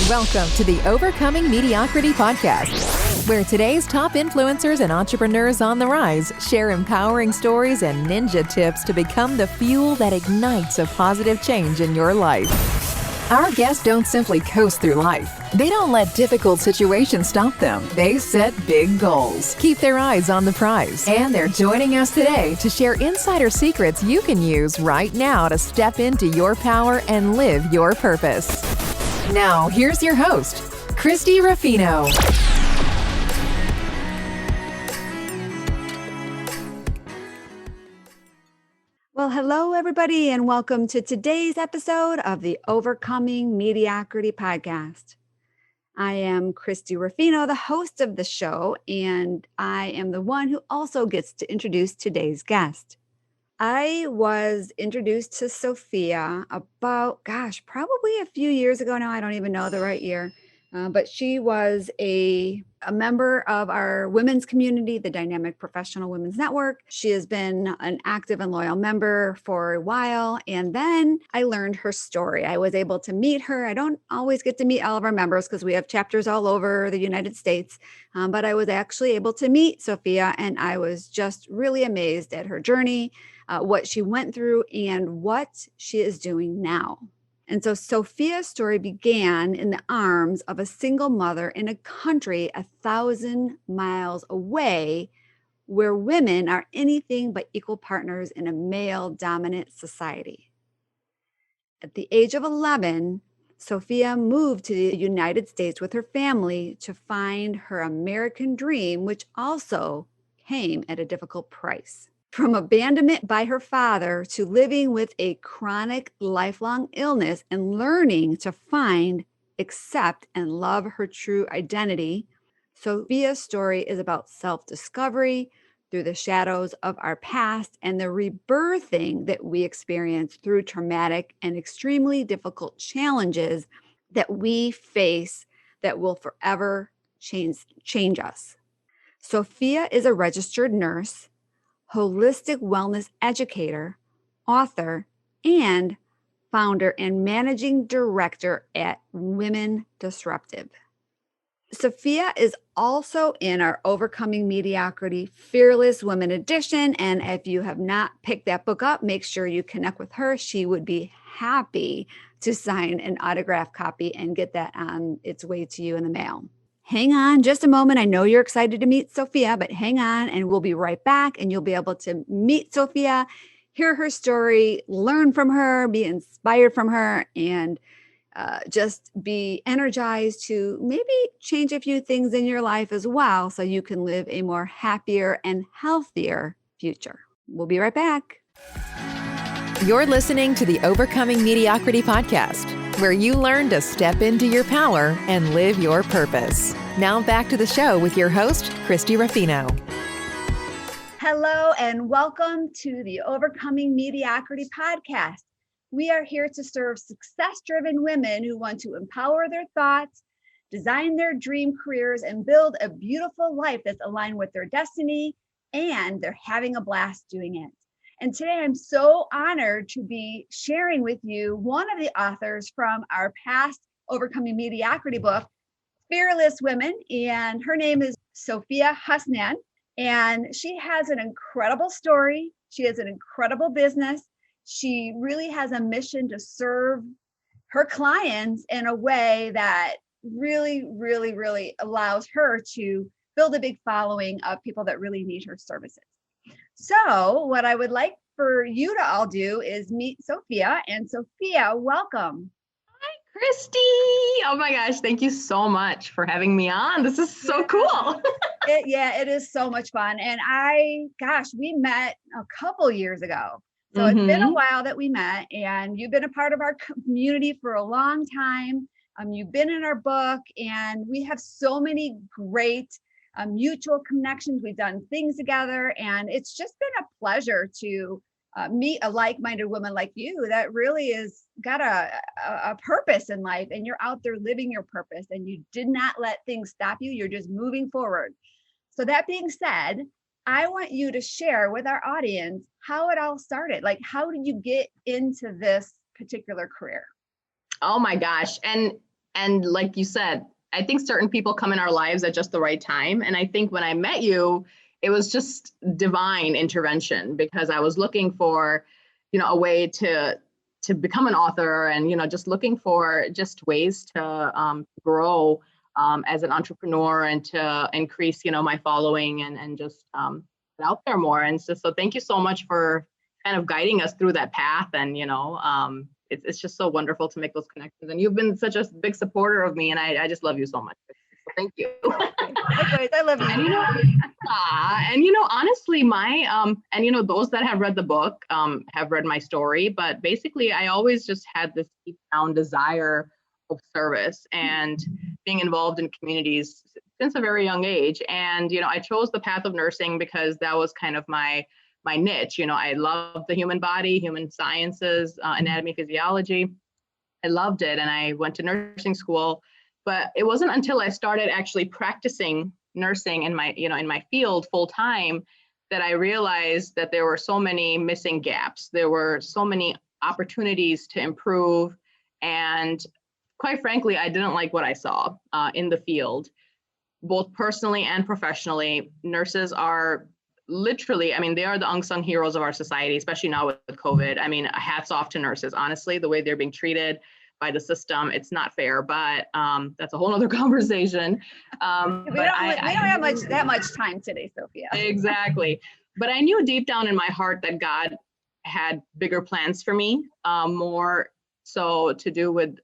Welcome to the Overcoming Mediocrity podcast, where today's top influencers and entrepreneurs on the rise share empowering stories and ninja tips to become the fuel that ignites a positive change in your life. Our guests don't simply coast through life. They don't let difficult situations stop them. They set big goals, keep their eyes on the prize, and they're joining us today to share insider secrets you can use right now to step into your power and live your purpose. Now, here's your host, Christy Ruffino. Well, hello, everybody, and welcome to today's episode of the Overcoming Mediocrity podcast. I am Christy Ruffino, the host of the show, and I am the one who also gets to introduce today's guest. I was introduced to Sofia about, probably a few years ago now. I don't even know the right year. But she was a member of our women's community, the Dynamic Professional Women's Network. She has been an active and loyal member for a while. And then I learned her story. I was able to meet her. I don't always get to meet all of our members because we have chapters all over the United States. But I was actually able to meet Sofia, and I was just really amazed at her journey, what she went through, and what she is doing now. And so Sofia's story began in the arms of a single mother in a country 1,000 miles away, where women are anything but equal partners in a male-dominant society. At the age of 11, Sofia moved to the United States with her family to find her American dream, which also came at a difficult price. From abandonment by her father to living with a chronic lifelong illness and learning to find, accept, and love her true identity, Sofia's story is about self-discovery through the shadows of our past and the rebirthing that we experience through traumatic and extremely difficult challenges that we face that will forever change us. Sofia is a registered nurse, holistic wellness educator, author, and founder and managing director at Women Disruptive. Sofia is also in our Overcoming Mediocrity Fearless Women edition. And if you have not picked that book up, make sure you connect with her. She would be happy to sign an autographed copy and get that on its way to you in the mail. Hang on just a moment. I know you're excited to meet Sofia, but hang on and we'll be right back, and you'll be able to meet Sofia, hear her story, learn from her, be inspired from her, and just be energized to maybe change a few things in your life as well so you can live a more happier and healthier future. We'll be right back. You're listening to the Overcoming Mediocrity podcast, where you learn to step into your power and live your purpose. Now back to the show with your host, Christy Ruffino. Hello, and welcome to the Overcoming Mediocrity podcast. We are here to serve success-driven women who want to empower their thoughts, design their dream careers, and build a beautiful life that's aligned with their destiny, and they're having a blast doing it. And today I'm so honored to be sharing with you one of the authors from our past Overcoming Mediocrity book, Fearless Women, and her name is Sofia Husnain. And she has an incredible story. She has an incredible business. She really has a mission to serve her clients in a way that really, really, really allows her to build a big following of people that really need her services. So what I would like for you to all do is meet Sofia. And Sofia, welcome. Hi, Christy. Oh my gosh. Thank you so much for having me on. This is so cool. It is so much fun. And we met a couple years ago. So It's been a while that we met, and you've been a part of our community for a long time. You've been in our book, and we have so many great mutual connections. We've done things together, and it's just been a pleasure to meet a like-minded woman like you that really is got a purpose in life, and you're out there living your purpose, and you did not let things stop you. You're just moving forward. So that being said, I want you to share with our audience how it all started. Like, how did you get into this particular career? Oh my gosh. And And like you said, I think certain people come in our lives at just the right time. And I think when I met you, it was just divine intervention because I was looking for, a way to become an author and, just looking for just ways to grow as an entrepreneur and to increase, my following and just get out there more. And so thank you so much for kind of guiding us through that path. And, it's just so wonderful to make those connections. And you've been such a big supporter of me, and I just love you so much. So thank you. Likewise, I love you. And honestly, my and those that have read the book have read my story. But basically, I always just had this deep down desire of service and being involved in communities since a very young age. And I chose the path of nursing because that was kind of my niche. I love the human body, human sciences, anatomy, physiology. I loved it. And I went to nursing school, but it wasn't until I started actually practicing nursing in my field full time that I realized that there were so many missing gaps. There were so many opportunities to improve. And quite frankly, I didn't like what I saw in the field, both personally and professionally. Nurses are literally, they are the unsung heroes of our society, especially now with COVID. Hats off to nurses, honestly, the way they're being treated by the system. It's not fair, but that's a whole other conversation. We don't have that much time today, Sophia. Exactly. But I knew deep down in my heart that God had bigger plans for me, more so to do with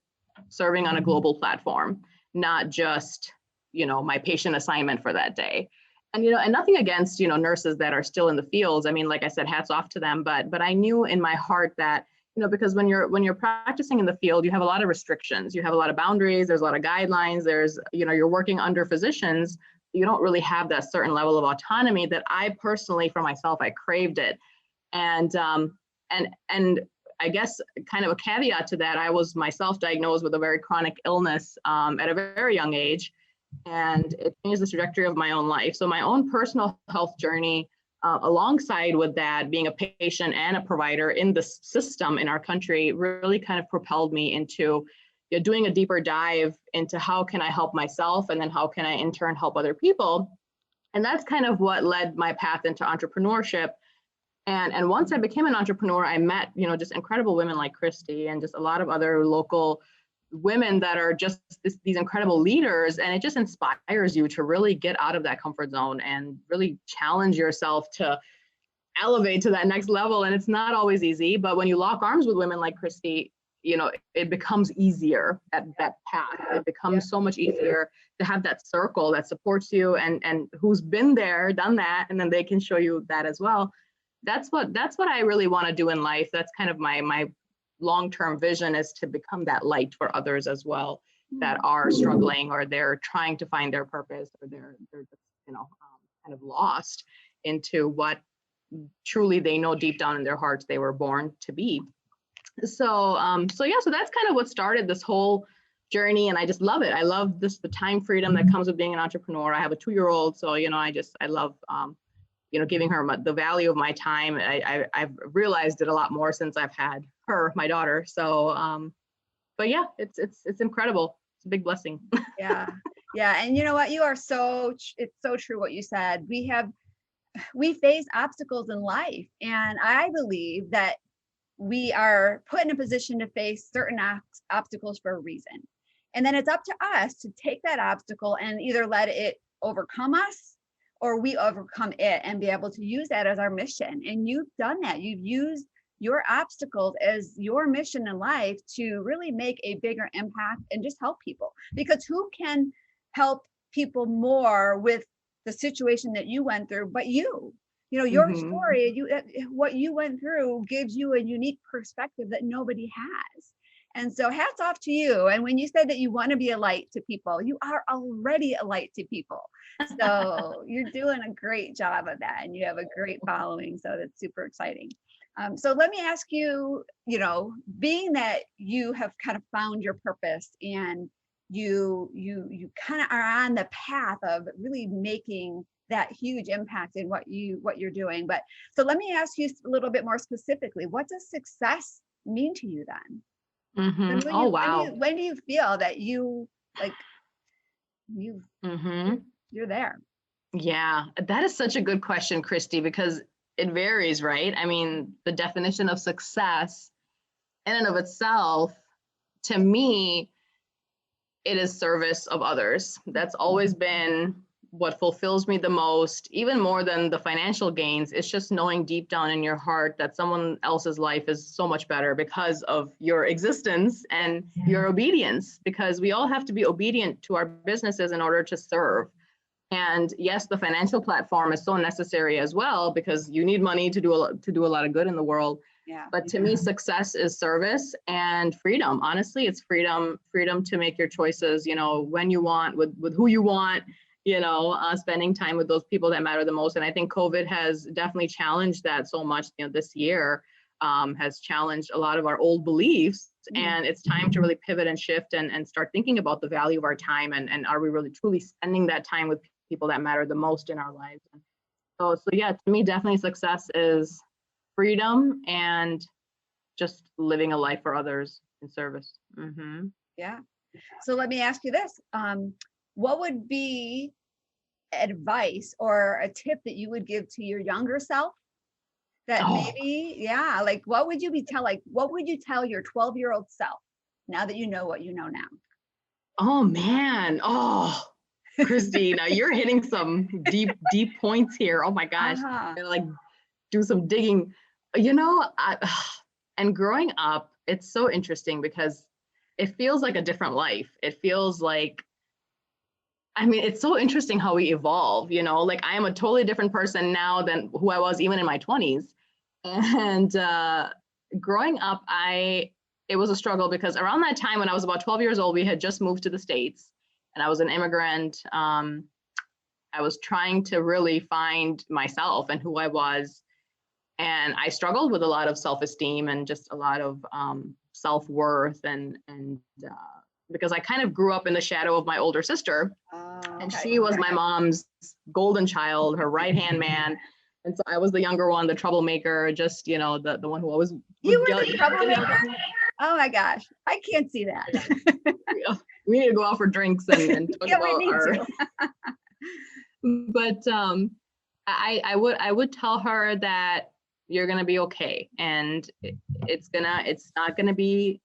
serving on a global platform, not just, my patient assignment for that day. And, and nothing against, nurses that are still in the fields. Like I said, hats off to them. But I knew in my heart that, because when you're practicing in the field, you have a lot of restrictions, you have a lot of boundaries, there's a lot of guidelines, there's, you're working under physicians, you don't really have that certain level of autonomy that I personally, for myself, I craved it. And I guess kind of a caveat to that, I was myself diagnosed with a very chronic illness at a very young age. And it changed the trajectory of my own life. So my own personal health journey, alongside with that, being a patient and a provider in the system in our country, really kind of propelled me into doing a deeper dive into how can I help myself, and then how can I in turn help other people. And that's kind of what led my path into entrepreneurship. And once I became an entrepreneur, I met, just incredible women like Christy and just a lot of other local women that are just these incredible leaders. And it just inspires you to really get out of that comfort zone and really challenge yourself to elevate to that next level. And it's not always easy, but when you lock arms with women like Christy, it becomes easier at that path. It becomes so much easier to have that circle that supports you and who's been there, done that, and then they can show you that as well. That's what I really want to do in life. That's kind of my long-term vision, is to become that light for others as well that are struggling, or they're trying to find their purpose, or they're kind of lost into what truly they know deep down in their hearts they were born to be. So that's kind of what started this whole journey, and I just love it. I love the time freedom that comes with being an entrepreneur. I have a 2-year-old, so I love giving her the value of my time. I've realized it a lot more since I've had her, my daughter. So, but yeah, it's incredible. It's a big blessing. Yeah. And you know what? It's so true what you said. We face obstacles in life, and I believe that we are put in a position to face certain obstacles for a reason. And then it's up to us to take that obstacle and either let it overcome us, or we overcome it and be able to use that as our mission. And you've done that. You've used your obstacles as your mission in life to really make a bigger impact and just help people. Because who can help people more with the situation that you went through but you? Your story, what you went through gives you a unique perspective that nobody has. And so hats off to you. And when you said that you want to be a light to people, you are already a light to people. So you're doing a great job of that, and you have a great following. So that's super exciting. So let me ask you, being that you have kind of found your purpose and you kind of are on the path of really making that huge impact in what you're doing. But so let me ask you a little bit more specifically, what does success mean to you then? Mm-hmm. When will Oh, you, wow. when do you feel that you like you Mm-hmm. you're there? Yeah, that is such a good question, Christy, because it varies, right? I mean, the definition of success in and of itself, to me, it is service of others. That's always been what fulfills me the most, even more than the financial gains. It's just knowing deep down in your heart that someone else's life is so much better because of your existence and your obedience, because we all have to be obedient to our businesses in order to serve. And yes, the financial platform is so necessary as well, because you need money to do a lot of good in the world. Yeah. But to me, success is service and freedom. Honestly, it's freedom to make your choices, when you want, with who you want, spending time with those people that matter the most. And I think COVID has definitely challenged that so much. This year has challenged a lot of our old beliefs. And it's time to really pivot and shift and start thinking about the value of our time, and are we really truly spending that time with people that matter the most in our lives. So yeah, to me, definitely success is freedom and just living a life for others in service. Mm-hmm. Yeah. So let me ask you this. What would be advice or a tip that you would give to your younger self that maybe, like what would you tell your 12-year-old self now that you know what you know now? Oh man. Oh, Christy, now you're hitting some deep points here. Oh my gosh. I'm gonna like do some digging. And growing up, it's so interesting because it feels like a different life. It feels like, it's so interesting how we evolve, like I am a totally different person now than who I was even in my 20s. And growing up, it was a struggle because around that time when I was about 12 years old, we had just moved to the States and I was an immigrant. I was trying to really find myself and who I was. And I struggled with a lot of self-esteem and just a lot of self-worth and because I kind of grew up in the shadow of my older sister. And she was my mom's golden child, her right-hand man. And so I was the younger one, the troublemaker, just, the one who always... You were the troublemaker? Oh my gosh, I can't see that. We need to go out for drinks and talk about our... But I would tell her that you're going to be okay. And it's not going to be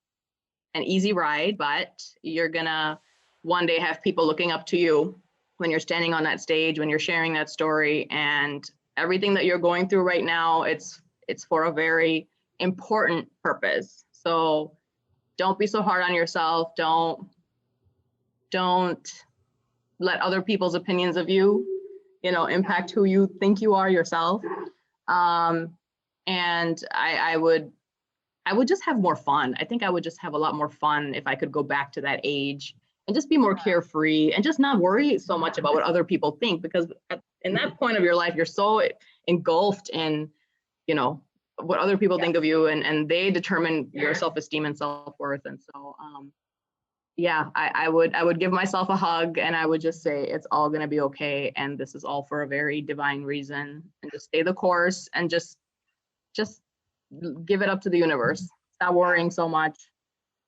an easy ride, but you're going to one day have people looking up to you when you're standing on that stage, when you're sharing that story, and everything that you're going through right now, it's for a very important purpose. So don't be so hard on yourself. Don't let other people's opinions of you, impact who you think you are yourself. And I would just have more fun. I think I would just have a lot more fun if I could go back to that age and just be more carefree and just not worry so much about what other people think, because in that point of your life, you're so engulfed in, what other people think of you, and they determine your self-esteem and self-worth. And so, I would give myself a hug and I would just say, it's all going to be okay. And this is all for a very divine reason, and just stay the course and just give it up to the universe. Stop worrying so much.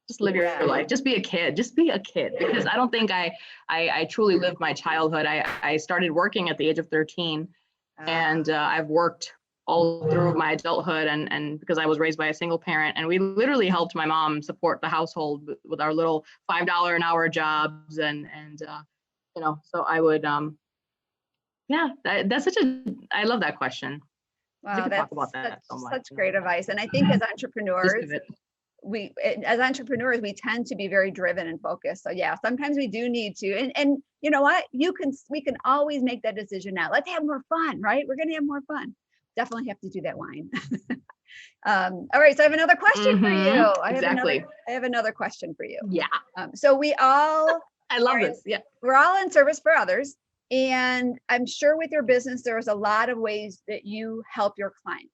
Just live your life. Just be a kid. Because I don't think I truly lived my childhood. I started working at the age of 13, and I've worked all through my adulthood, and because I was raised by a single parent, and we literally helped my mom support the household with our little $5 an hour jobs, and so I would that's I love that question. Wow, that's such great advice. And I think as entrepreneurs, we tend to be very driven and focused. So yeah, sometimes we do need to, and you know what, we can always make that decision now. Let's have more fun, right? We're going to have more fun. Definitely have to do that wine. All right. So I have another question for you. I have another question for you. Yeah. So we all, I love this. Yeah. We're all in service for others. And I'm sure with your business, there's a lot of ways that you help your clients.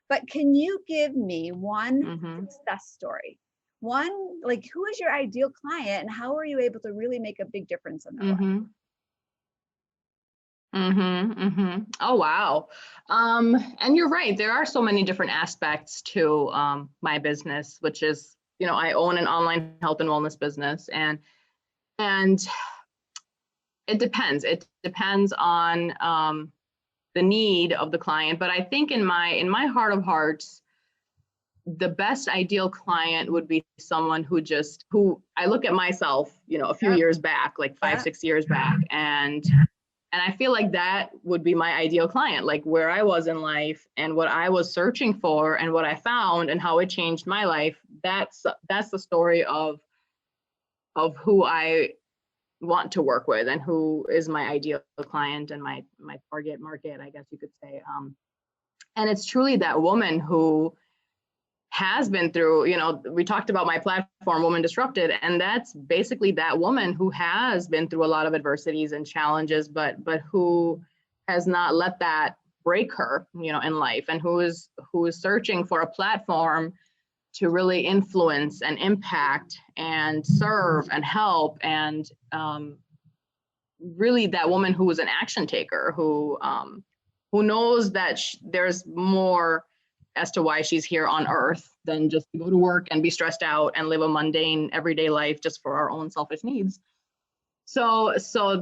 But can you give me one success story? One, like, who is your ideal client and how are you able to really make a big difference in their life? Oh, wow. And you're right. There are so many different aspects to my business, which is I own an online health and wellness business, and it depends. It depends on the need of the client. But I think in my heart of hearts, the best ideal client would be someone who I look at myself, a few years back, like 5-6 years back, and I feel like that would be my ideal client, like where I was in life and what I was searching for and what I found and how it changed my life. That's the story of who I want to work with and who is my ideal client and my target market, I guess you could say. And it's truly that woman who has been through, we talked about my platform, Woman Disrupted, and that's basically that woman who has been through a lot of adversities and challenges, but who has not let that break her, in life, and who is searching for a platform to really influence and impact and serve and help, and really that woman who is an action taker, who knows that there's more as to why she's here on earth than just to go to work and be stressed out and live a mundane everyday life just for our own selfish needs. So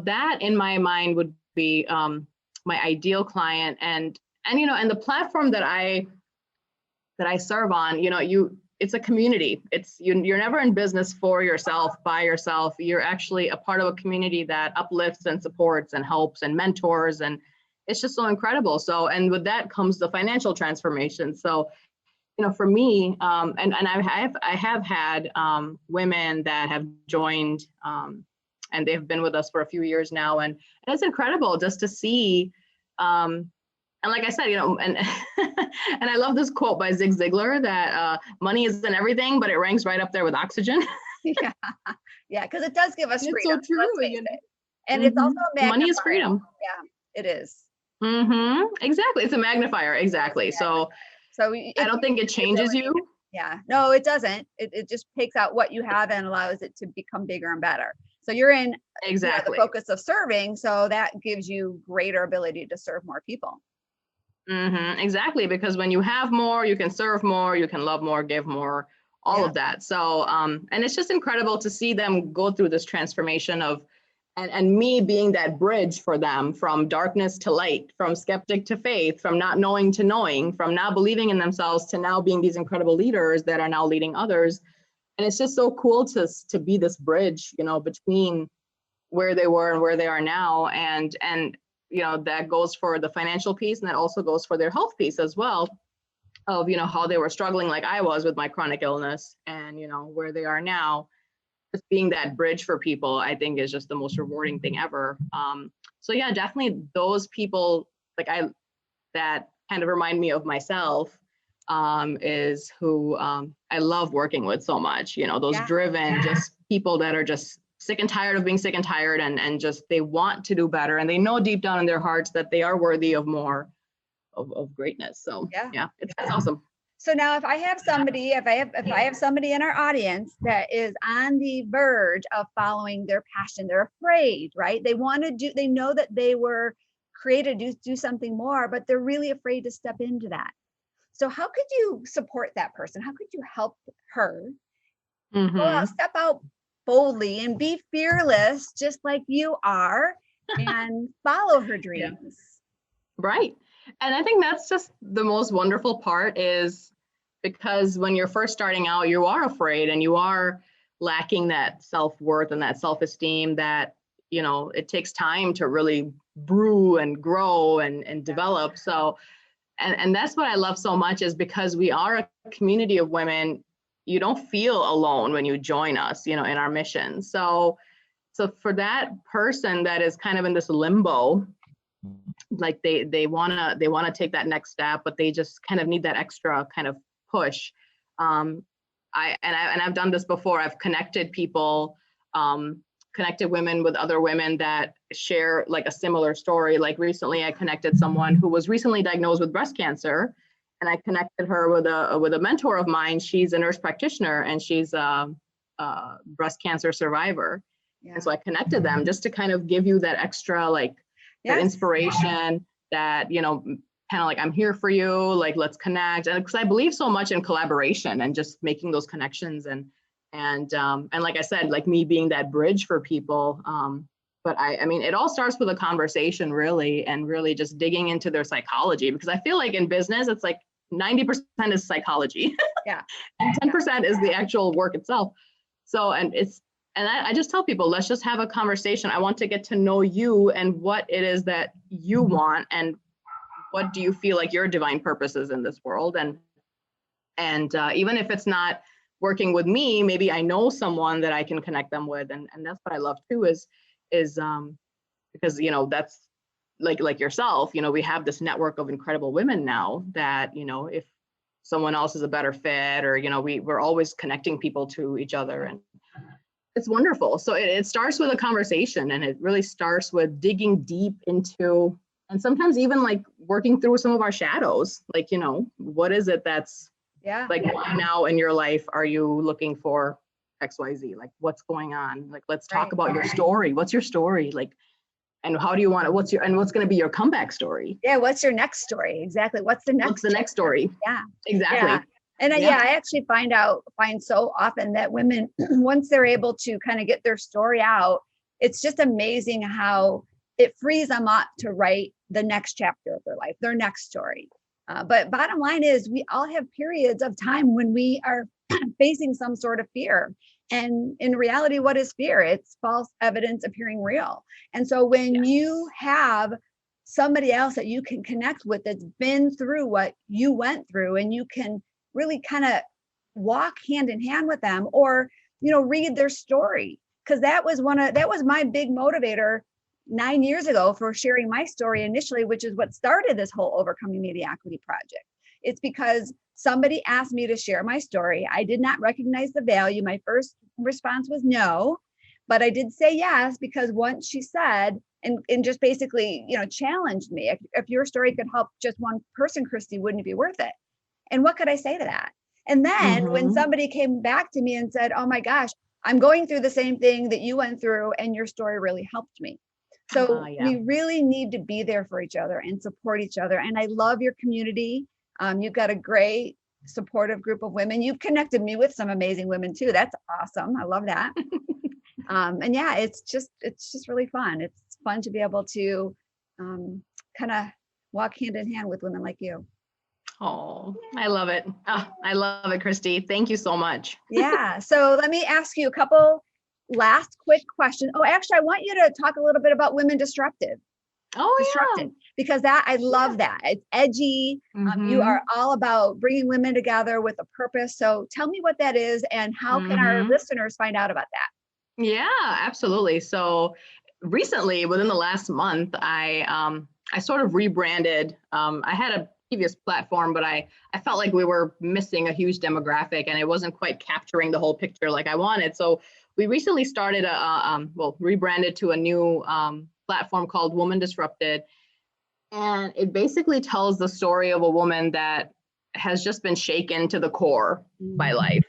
that in my mind would be my ideal client, and the platform that I serve on, it's a community. You're never in business for yourself, by yourself. You're actually a part of a community that uplifts and supports and helps and mentors, and it's just so incredible. So, and with that comes the financial transformation. So, for me, and I have had women that have joined, and they've been with us for a few years now, and it's incredible just to see. And like I said, and and I love this quote by Zig Ziglar that money isn't everything, but it ranks right up there with oxygen. Yeah, because it does give us It's freedom. so true. And it's also a money is freedom. Yeah, it is. Exactly. It's a magnifier. Exactly. So I don't think it changes you. Yeah, no, it doesn't. It just takes out what you have and allows it to become bigger and better. So you're in exactly the focus of serving. So that gives you greater ability to serve more people. Exactly. Because when you have more, you can serve more, you can love more, give more, all of that. So, and it's just incredible to see them go through this transformation of, and me being that bridge for them from darkness to light, from skeptic to faith, from not knowing to knowing, from not believing in themselves to now being these incredible leaders that are now leading others. And it's just so cool to be this bridge, between where they were and where they are now. And that goes for the financial piece, and that also goes for their health piece as well, of, how they were struggling like I was with my chronic illness, and, where they are now. Just being that bridge for people, I think, is just the most rewarding thing ever. So yeah, definitely those people that kind of remind me of myself, is who I love working with so much. Those driven, just people that are just sick and tired of being sick and tired, and just they want to do better, and they know deep down in their hearts that they are worthy of more of greatness. So yeah, it's awesome. So now if I have somebody in our audience that is on the verge of following their passion, they're afraid, right? They know that they were created to do something more, but they're really afraid to step into that. So how could you support that person? How could you help her go out, step out boldly and be fearless, just like you are, and follow her dreams? Right. And I think that's just the most wonderful part, is because when you're first starting out, you are afraid and you are lacking that self-worth and that self-esteem that, it takes time to really brew and grow and develop. So, and that's what I love so much, is because we are a community of women, you don't feel alone when you join us, in our mission. So for that person that is kind of in this limbo, like they want to take that next step, but they just kind of need that extra kind of push. I've done this before. I've connected people, connected women with other women that share like a similar story. Like recently I connected someone who was recently diagnosed with breast cancer, and I connected her with a mentor of mine. She's a nurse practitioner, and she's a breast cancer survivor. And so I connected them just to kind of give you that extra, that inspiration, that, kind of like, I'm here for you, like, let's connect. And because I believe so much in collaboration and just making those connections and like I said, like me being that bridge for people. But I mean, it all starts with a conversation really, and really just digging into their psychology, because I feel like in business, it's like 90% is psychology. Yeah. And 10% is the actual work itself. So, and I just tell people, let's just have a conversation. I want to get to know you and what it is that you want, and what do you feel like your divine purpose is in this world. And even if it's not working with me, maybe I know someone that I can connect them with. And that's what I love too, is because, you know, that's like yourself, you know, we have this network of incredible women now that, you know, if someone else is a better fit, or, you know, we're always connecting people to each other, and it's wonderful. So it starts with a conversation, and it really starts with digging deep into, and sometimes even like working through some of our shadows, like, you know, what is it that's like, why now in your life are you looking for XYZ? Like, what's going on? Like, let's talk about your story. What's your story? Like, and how do you want it? What's going to be your comeback story? Yeah. What's your next story? Exactly. What's the next story? Yeah. Exactly. Yeah. And I actually find so often that women, once they're able to kind of get their story out, it's just amazing how it frees them up to write the next chapter of their life, their next story. But bottom line is, we all have periods of time when we are facing some sort of fear. And in reality, what is fear? It's false evidence appearing real. And so when you have somebody else that you can connect with that's been through what you went through, and you can really kind of walk hand in hand with them, or, you know, read their story. Because that was my big motivator 9 years ago for sharing my story initially, which is what started this whole Overcoming Mediocrity project. It's because somebody asked me to share my story. I did not recognize the value. My first response was no, but I did say yes, because once she said, and just basically, you know, challenged me, if your story could help just one person, Christy, wouldn't it be worth it? And what could I say to that? And then when somebody came back to me and said, oh my gosh, I'm going through the same thing that you went through, and your story really helped me. So we really need to be there for each other and support each other. And I love your community. You've got a great supportive group of women. You've connected me with some amazing women too. That's awesome. I love that. And yeah, it's just really fun. It's fun to be able to kind of walk hand in hand with women like you. Oh, I love it. Oh, I love it, Christy. Thank you so much. Yeah. So let me ask you a couple last quick questions. Oh, actually, I want you to talk a little bit about Women Disrupted. Disrupted, because I love that. It's edgy. You are all about bringing women together with a purpose. So tell me what that is, and how can our listeners find out about that? Yeah, absolutely. So recently, within the last month, I sort of rebranded. I had a previous platform, but I felt like we were missing a huge demographic, and it wasn't quite capturing the whole picture like I wanted. So we recently started rebranded to a new platform called Woman Disrupted. And it basically tells the story of a woman that has just been shaken to the core by life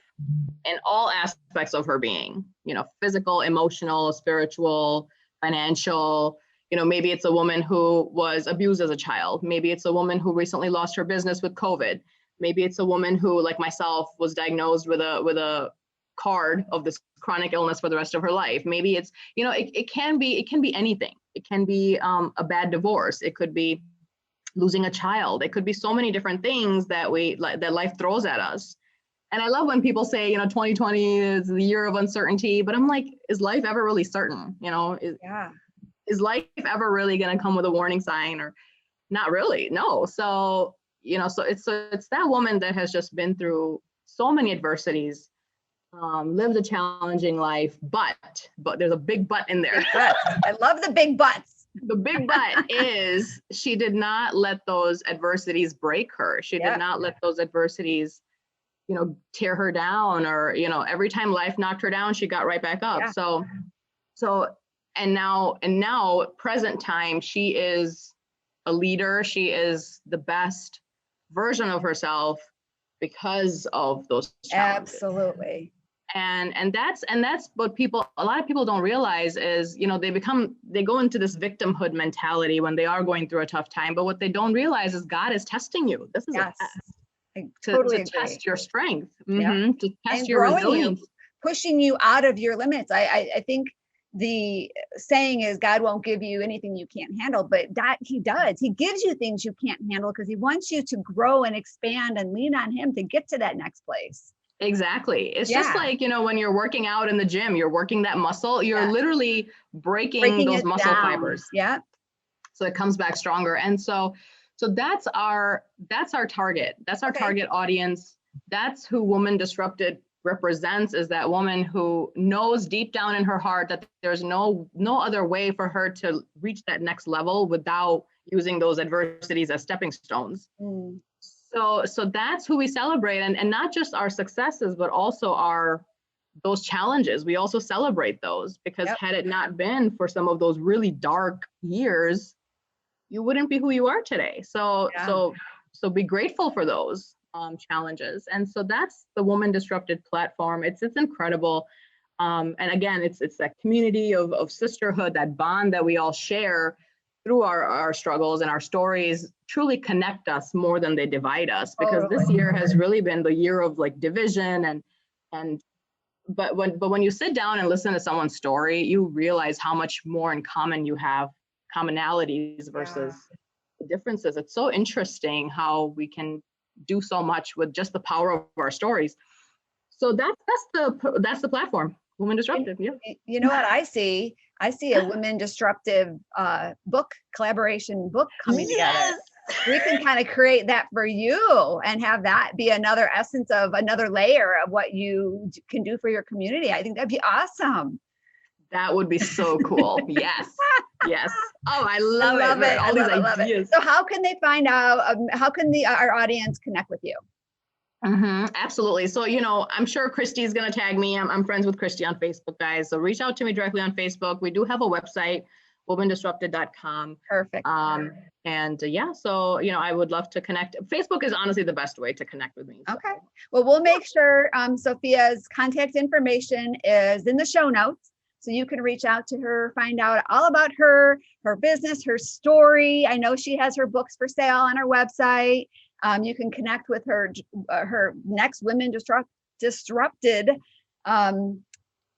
in all aspects of her being, you know, physical, emotional, spiritual, financial. You know, maybe it's a woman who was abused as a child. Maybe it's a woman who recently lost her business with COVID. Maybe it's a woman who, like myself, was diagnosed with a card of this chronic illness for the rest of her life. Maybe it's, you know, it can be anything. It can be a bad divorce. It could be losing a child. It could be so many different things that that life throws at us. And I love when people say, you know, 2020 is the year of uncertainty, but I'm like, is life ever really certain? You know, is life ever really going to come with a warning sign, or not really? No. So, you know, so it's that woman that has just been through so many adversities, lived a challenging life, but there's a big but in there. I love the big buts. The big but is she did not let those adversities break her. She did not let those adversities, you know, tear her down, or, you know, every time life knocked her down, she got right back up. Yeah. So, and now present time, she is a leader. She is the best version of herself because of those challenges. Absolutely. And that's what a lot of people don't realize is, they go into this victimhood mentality when they are going through a tough time. But what they don't realize is God is testing you. This is a test to test your strength, to test your resilience, pushing you out of your limits. I think the saying is God won't give you anything you can't handle, but that he does. He gives you things you can't handle because he wants you to grow and expand and lean on him to get to that next place. Exactly. It's just like, when you're working out in the gym, you're working that muscle, you're literally breaking those muscle fibers. Yeah. So it comes back stronger. And so that's our target. That's our target audience. That's who Woman Disrupted represents, is that woman who knows deep down in her heart that there's no other way for her to reach that next level without using those adversities as stepping stones. So that's who we celebrate, and not just our successes, but also those challenges. We also celebrate those, because had it not been for some of those really dark years, you wouldn't be who you are today. So be grateful for those challenges. And so that's the Woman Disrupted platform. It's incredible. And again, it's that community of sisterhood, that bond that we all share through our struggles, and our stories truly connect us more than they divide us, because this year has really been the year of like division but when you sit down and listen to someone's story, you realize how much more in common you have, commonalities versus differences. It's so interesting how we can do so much with just the power of our stories. So that's the platform, Woman Disruptive. You know what I see? I see a Women Disruptive collaboration book coming together. We can kind of create that for you and have that be another essence of another layer of what you can do for your community. I think that'd be awesome. That would be so cool. Yes. Oh, I love it. All these ideas. So how can they find out? How can our audience connect with you? Absolutely. So, I'm sure Christy's going to tag me. I'm friends with Christy on Facebook, guys. So reach out to me directly on Facebook. We do have a website, womandisrupted.com. Perfect. So, I would love to connect. Facebook is honestly the best way to connect with me. Okay. Well, we'll make sure Sophia's contact information is in the show notes. So you can reach out to her, find out all about her business, her story. I know she has her books for sale on her website. You can connect with her next Women Disrupted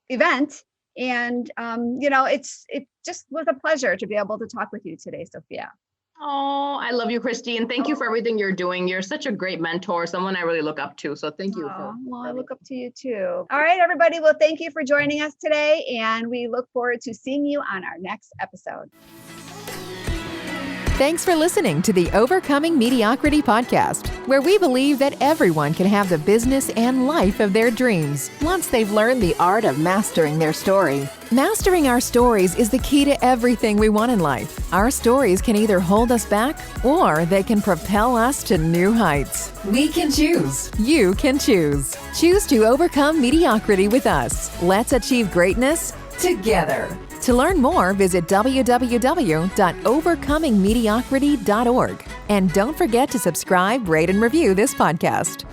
event. And, it just was a pleasure to be able to talk with you today, Sofia. Oh, I love you, Christy. And thank you for everything you're doing. You're such a great mentor, someone I really look up to. So thank you. I look up to you too. All right, everybody. Well, thank you for joining us today. And we look forward to seeing you on our next episode. Thanks for listening to the Overcoming Mediocrity podcast, where we believe that everyone can have the business and life of their dreams once they've learned the art of mastering their story. Mastering our stories is the key to everything we want in life. Our stories can either hold us back or they can propel us to new heights. We can choose. You can choose. Choose to overcome mediocrity with us. Let's achieve greatness together. To learn more, visit www.overcomingmediocrity.org. And don't forget to subscribe, rate, and review this podcast.